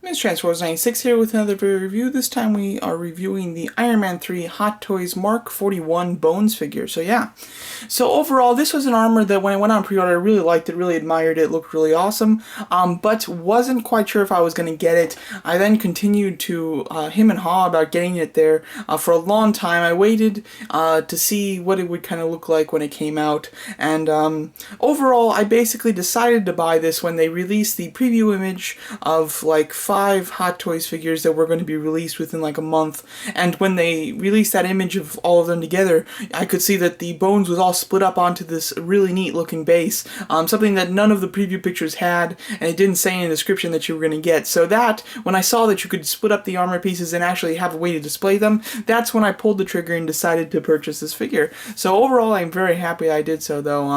Ms. Transformers96 here with another video review. This time we are reviewing the Iron Man 3 Hot Toys Mark 41 Bones figure. So yeah. So overall, this was an armor that when it went on pre-order, I really liked it, really admired it, looked really awesome, but wasn't quite sure if I was going to get it. I then continued to him and haw about getting it there for a long time. I waited to see what it would kind of look like when it came out, and overall, I basically decided to buy this when they released the preview image of like 5 Hot Toys figures that were going to be released within like a month, and when they released that image of all of them together, I could see that the bones was all split up onto this really neat looking base, something that none of the preview pictures had, and it didn't say in the description that you were going to get. So that, when I saw that you could split up the armor pieces and actually have a way to display them, that's when I pulled the trigger and decided to purchase this figure. So overall, I'm very happy I did so, though.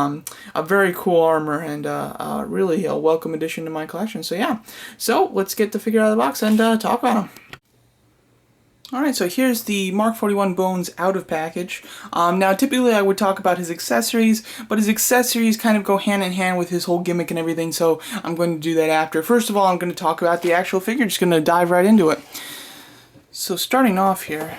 A very cool armor, and really a welcome addition to my collection. So yeah, so let's get the figure out of the box and talk about him. Alright, so here's the Mark 41 Bones out of package. Now, typically I would talk about his accessories, but his accessories kind of go hand in hand with his whole gimmick and everything, so I'm going to do that after. First of all, I'm going to talk about the actual figure, just going to dive right into it. So starting off here,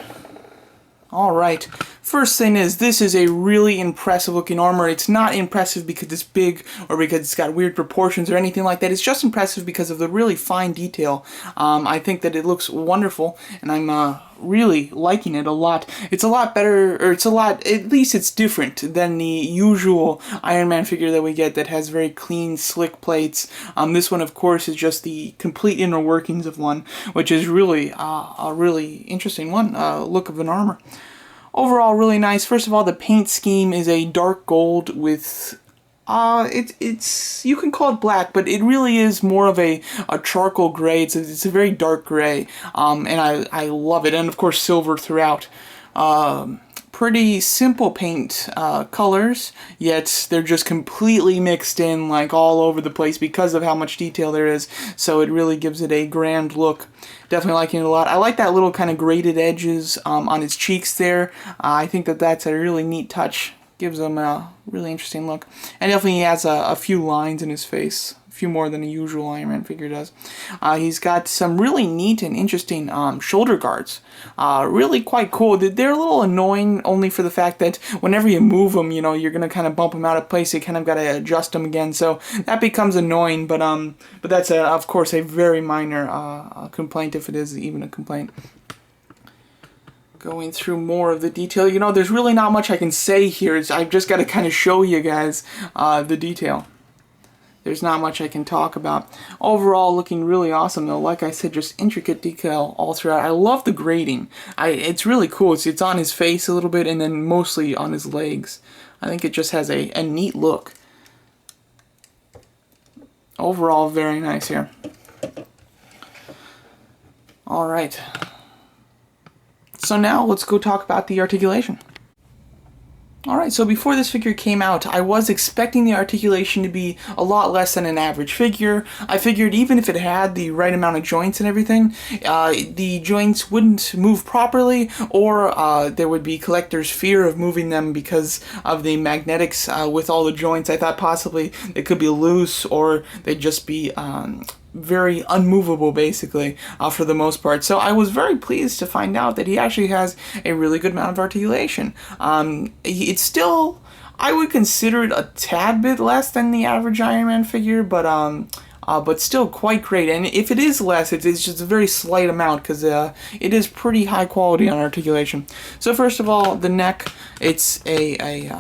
alright, first thing is, this is a really impressive looking armor. It's not impressive because it's big or because it's got weird proportions or anything like that. It's just impressive because of the really fine detail. I think that it looks wonderful, and I'm really liking it a lot. It's a lot better, or at least it's different than the usual Iron Man figure that we get that has very clean, slick plates. This one, of course, is just the complete inner workings of one, which is really a really interesting one, look of an armor. Overall, really nice. First of all, the paint scheme is a dark gold with it's you can call it black, but it really is more of a charcoal gray. It's a very dark gray, and I love it. And of course, silver throughout. Pretty simple paint colors, yet they're just completely mixed in like all over the place because of how much detail there is. So it really gives it a grand look. Definitely liking it a lot. I like that little kind of graded edges on his cheeks there. I think that that's a really neat touch. Gives him a really interesting look. And definitely he has a few lines in his face. A few more than a usual Iron Man figure does. He's got some really neat and interesting shoulder guards. Really quite cool. They're a little annoying only for the fact that whenever you move them, you know, you're going to kind of bump them out of place. You kind of got to adjust them again. So that becomes annoying. But that's, of course, a very minor complaint, if it is even a complaint. Going through more of the detail, you know, there's really not much I can say here. I've just got to kind of show you guys the detail. There's not much I can talk about. Overall, looking really awesome, though. Like I said, just intricate detail all throughout. I love the grading. It's really cool. It's on his face a little bit, and then mostly on his legs. I think it just has a neat look. Overall, very nice here. Alright. So now let's go talk about the articulation. Alright, so before this figure came out, I was expecting the articulation to be a lot less than an average figure. I figured even if it had the right amount of joints and everything, the joints wouldn't move properly, or there would be collectors' fear of moving them because of the magnetics with all the joints. I thought possibly they could be loose, or they'd just be very unmovable, basically, for the most part. So I was very pleased to find out that he actually has a really good amount of articulation. It's still, I would consider it a tad bit less than the average Iron Man figure, but still quite great. And if it is less, it's just a very slight amount, because it is pretty high quality on articulation. So first of all, the neck, it's a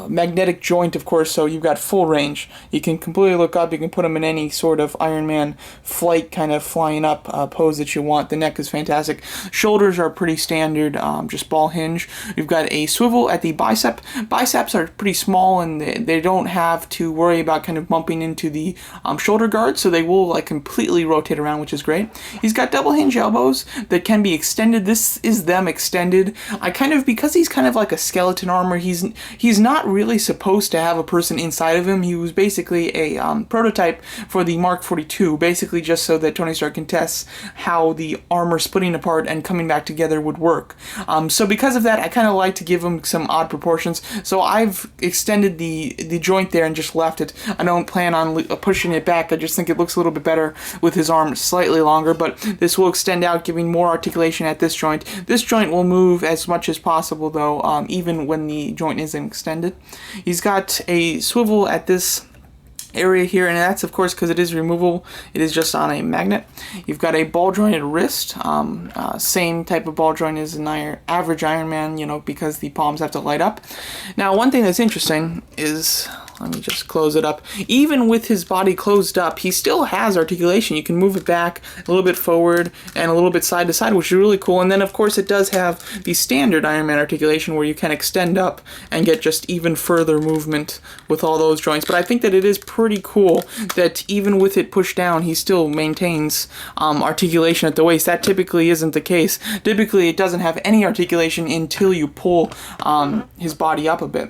magnetic joint, of course, so you've got full range. You can completely look up, you can put them in any sort of Iron Man flight, kind of flying up pose that you want. The neck is fantastic. Shoulders are pretty standard, just ball hinge. You've got a swivel at the bicep. Biceps are pretty small, and they don't have to worry about kind of bumping into the shoulder guards, so they will like completely rotate around, which is great. He's got double hinge elbows that can be extended. This is them extended. Because he's kind of like a skeleton armor, he's he's not really supposed to have a person inside of him. He was basically a prototype for the Mark 42, basically just so that Tony Stark can test how the armor splitting apart and coming back together would work. So because of that, I kind of like to give him some odd proportions. So I've extended the joint there and just left it. I don't plan on pushing it back. I just think it looks a little bit better with his arm slightly longer, but this will extend out, giving more articulation at this joint. This joint will move as much as possible, though, even when the joint isn't extended. He's got a swivel at this area here, and that's of course because it is removable. It is just on a magnet. You've got a ball jointed wrist, same type of ball joint as an average Iron Man, you know, because the palms have to light up. Now, one thing that's interesting is, let me just close it up. Even with his body closed up, he still has articulation. You can move it back a little bit forward and a little bit side to side, which is really cool. And then, of course, it does have the standard Iron Man articulation where you can extend up and get just even further movement with all those joints. But I think that it is pretty cool that even with it pushed down, he still maintains articulation at the waist. That typically isn't the case. Typically, it doesn't have any articulation until you pull his body up a bit.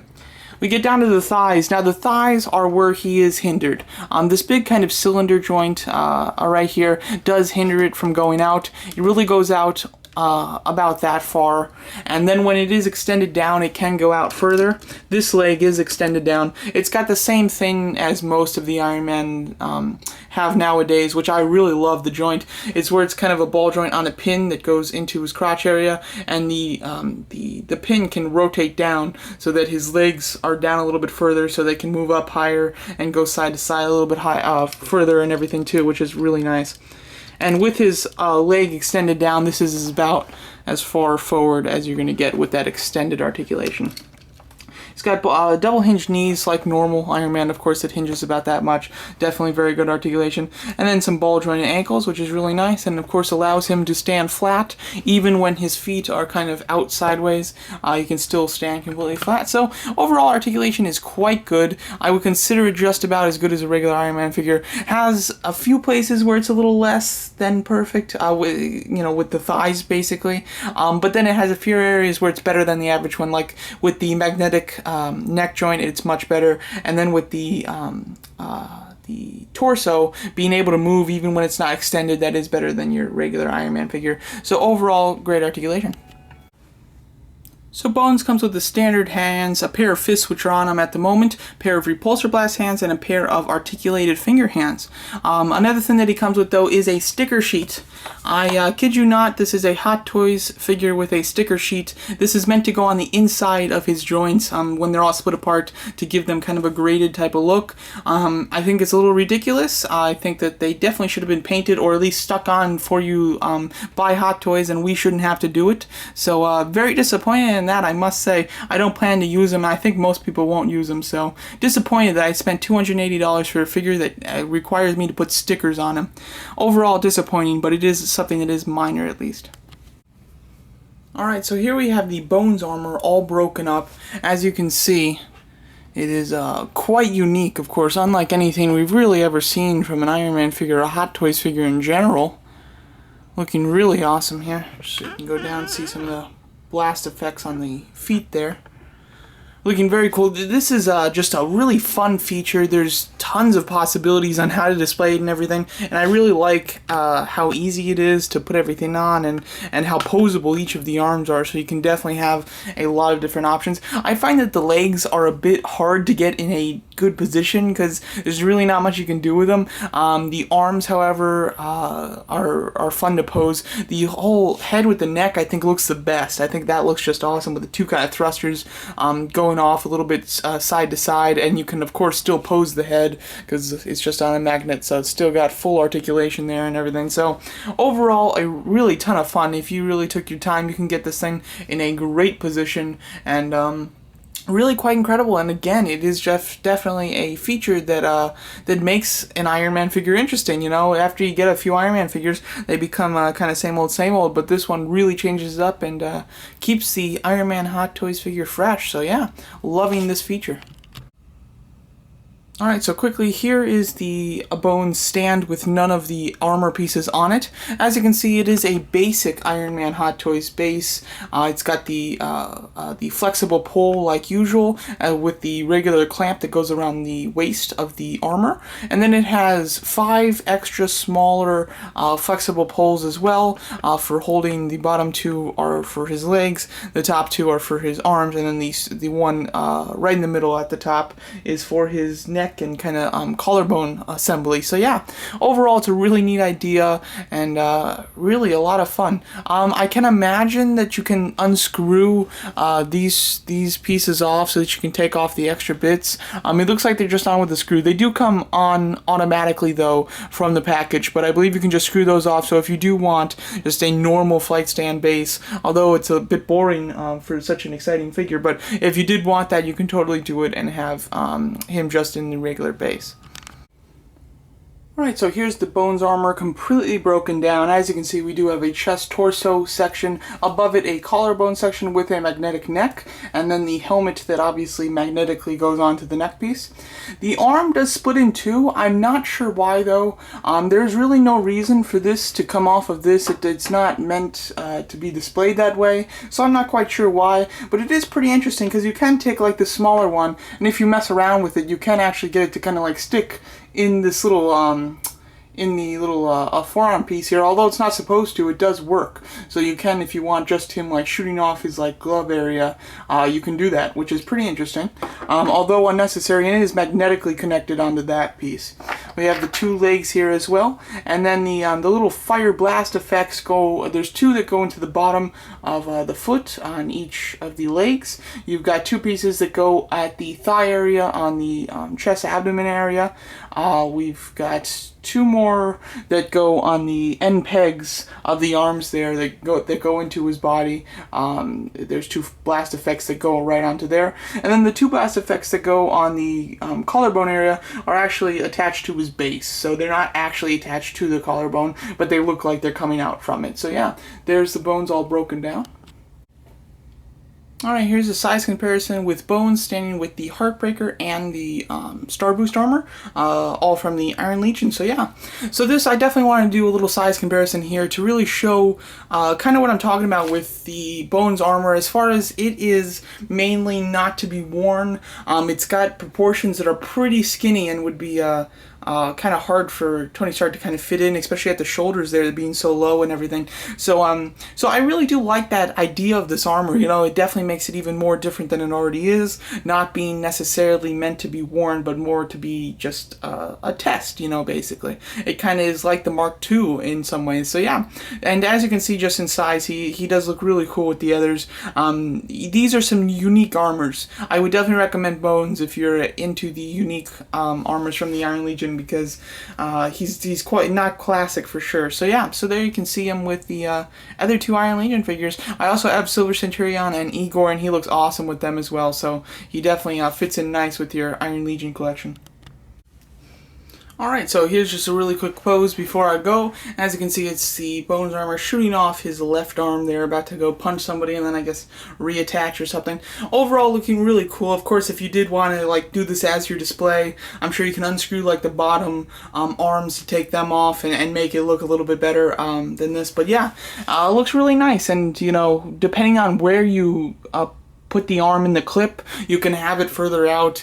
We get down to the thighs. Now the thighs are where he is hindered. This big kind of cylinder joint right here does hinder it from going out. It really goes out about that far, and then when it is extended down, it can go out further. This leg is extended down. It's got the same thing as most of the Iron Man have nowadays, which I really love the joint. It's where it's kind of a ball joint on a pin that goes into his crotch area, and the pin can rotate down so that his legs are down a little bit further, so they can move up higher and go side to side a little bit further and everything too, which is really nice. And with his leg extended down, this is about as far forward as you're going to get with that extended articulation. He's got double hinged knees like normal Iron Man, of course. It hinges about that much. Definitely very good articulation. And then some ball jointed ankles, which is really nice, and of course allows him to stand flat even when his feet are kind of out sideways. You can still stand completely flat. So overall articulation is quite good. I would consider it just about as good as a regular Iron Man figure. Has a few places where it's a little less than perfect, with the thighs basically. But then it has a few areas where it's better than the average one, like with the magnetic neck joint, it's much better, and then with the torso being able to move even when it's not extended, that is better than your regular Iron Man figure. So overall, great articulation. So Bones comes with the standard hands, a pair of fists which are on him at the moment, a pair of repulsor blast hands, and a pair of articulated finger hands. Another thing that he comes with, though, is a sticker sheet. I kid you not, this is a Hot Toys figure with a sticker sheet. This is meant to go on the inside of his joints when they're all split apart, to give them kind of a graded type of look. I think it's a little ridiculous. I think that they definitely should have been painted or at least stuck on for you by Hot Toys, and we shouldn't have to do it. So very disappointed in that, I must say. I don't plan to use them. I think most people won't use them, so disappointed that I spent $280 for a figure that requires me to put stickers on him. Overall disappointing, but it is something that is minor at least. Alright, so here we have the Bones armor all broken up. As you can see, it is quite unique, of course, unlike anything we've really ever seen from an Iron Man figure, a Hot Toys figure in general. Looking really awesome here. So you can go down and see some of the blast effects on the feet there. Looking very cool. This is just a really fun feature. There's tons of possibilities on how to display it and everything, and I really like how easy it is to put everything on, and how posable each of the arms are, so you can definitely have a lot of different options. I find that the legs are a bit hard to get in a good position because there's really not much you can do with them. The arms, however, are fun to pose. The whole head with the neck, I think, looks the best. I think that looks just awesome with the two kind of thrusters going off a little bit side to side, and you can of course still pose the head because it's just on a magnet, so it's still got full articulation there and everything. So overall, a really ton of fun. If you really took your time, you can get this thing in a great position, and really quite incredible. And again, it is just definitely a feature that that makes an Iron Man figure interesting. You know, after you get a few Iron Man figures, they become kind of same old, but this one really changes it up and keeps the Iron Man Hot Toys figure fresh. So yeah, loving this feature. Alright, so quickly, here is the Bones stand with none of the armor pieces on it. As you can see, it is a basic Iron Man Hot Toys base. It's got the flexible pole like usual, with the regular clamp that goes around the waist of the armor. And then it has 5 extra smaller flexible poles as well, for holding. The bottom 2 are for his legs, the top 2 are for his arms, and then the one right in the middle at the top is for his neck and kind of collarbone assembly. So yeah, overall it's a really neat idea and really a lot of fun. I can imagine that you can unscrew these pieces off so that you can take off the extra bits. It looks like they're just on with the screw. They do come on automatically though from the package, but I believe you can just screw those off. So if you do want just a normal flight stand base, although it's a bit boring for such an exciting figure, but if you did want that, you can totally do it and have him just in the regular base. Alright, so here's the Bones armor completely broken down. As you can see, we do have a chest-torso section, above it a collarbone section with a magnetic neck, and then the helmet that obviously magnetically goes onto the neck piece. The arm does split in two. I'm not sure why though. There's really no reason for this to come off of this. It's not meant to be displayed that way, so I'm not quite sure why, but it is pretty interesting because you can take like the smaller one, and if you mess around with it, you can actually get it to kind of like stick in this little forearm piece here. Although it's not supposed to, it does work. So you can, if you want just him like shooting off his like glove area, you can do that, which is pretty interesting. Although unnecessary, and it is magnetically connected onto that piece. We have the 2 legs here as well, and then the little fire blast effects go. There's 2 that go into the bottom of the foot on each of the legs. You've got 2 pieces that go at the thigh area on the chest abdomen area. We've got 2 more that go on the end pegs of the arms there that go into his body. There's 2 blast effects that go right onto there, and then the 2 blast effects that go on the collarbone area are actually attached to his base, so they're not actually attached to the collarbone, but they look like they're coming out from it. So yeah, there's the Bones all broken down. Alright, here's a size comparison with Bones standing with the Heartbreaker and the Star Boost armor, all from the Iron Legion. So yeah, so this, I definitely want to do a little size comparison here to really show kind of what I'm talking about with the Bones armor. As far as it is mainly not to be worn, it's got proportions that are pretty skinny and would be kind of hard for Tony Stark to kind of fit in, especially at the shoulders there being so low and everything. So so I really do like that idea of this armor. You know, it definitely makes it even more different than it already is, not being necessarily meant to be worn, but more to be just a test, you know, basically. It kind of is like the Mark II in some ways. So yeah, and as you can see just in size, he does look really cool with the others. These are some unique armors. I would definitely recommend Bones if you're into the unique armors from the Iron Legion, because he's quite not classic for sure. So yeah, so there you can see him with the other 2 Iron Legion figures. I also have Silver Centurion and Igor, and he looks awesome with them as well. So he definitely fits in nice with your Iron Legion collection. Alright, so here's just a really quick pose before I go. As you can see, it's the Bones armor shooting off his left arm there, about to go punch somebody and then I guess reattach or something. Overall looking really cool. Of course, if you did want to like do this as your display, I'm sure you can unscrew like the bottom arms to take them off and make it look a little bit better than this. But yeah, it looks really nice, and you know, depending on where you put the arm in the clip, you can have it further out,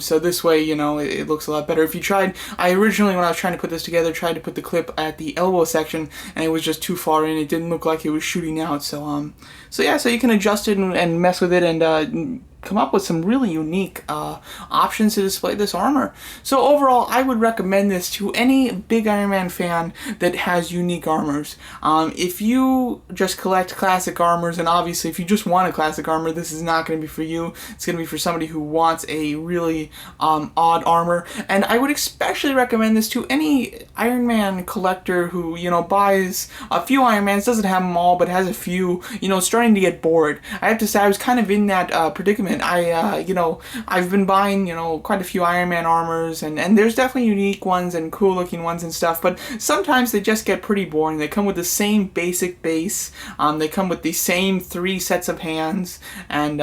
so this way, you know, it looks a lot better. If you tried, I originally, when I was trying to put this together, tried to put the clip at the elbow section, and it was just too far in. It didn't look like it was shooting out. So so yeah, so you can adjust it and mess with it and come up with some really unique options to display this armor. So overall, I would recommend this to any big Iron Man fan that has unique armors. If you just collect classic armors, and obviously if you just want a classic armor, this is not going to be for you. It's going to be for somebody who wants a really odd armor. And I would especially recommend this to any Iron Man collector who, you know, buys a few Iron Mans, doesn't have them all, but has a few, you know, starting to get bored. I have to say, I was kind of in that predicament And I, you know, I've been buying, you know, quite a few Iron Man armors, and there's definitely unique ones and cool looking ones and stuff, but sometimes they just get pretty boring. They come with the same basic base, they come with the same 3 sets of hands, and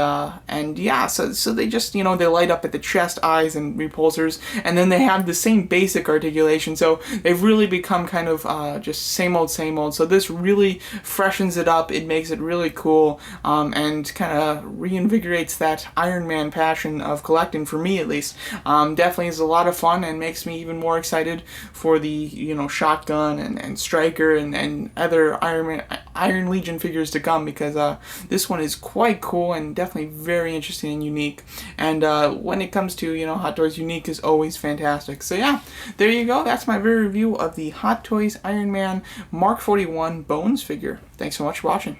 yeah, so they just, you know, they light up at the chest, eyes, and repulsors, and then they have the same basic articulation, so they've really become kind of just same old, same old. So this really freshens it up, it makes it really cool, and kind of reinvigorates that Iron Man passion of collecting, for me at least. Definitely is a lot of fun and makes me even more excited for the, you know, Shotgun and Striker and other Iron Legion figures to come, because this one is quite cool and definitely very interesting and unique. And when it comes to, you know, Hot Toys, unique is always fantastic. So yeah, there you go. That's my very review of the Hot Toys Iron Man Mark 41 Bones figure. Thanks so much for watching.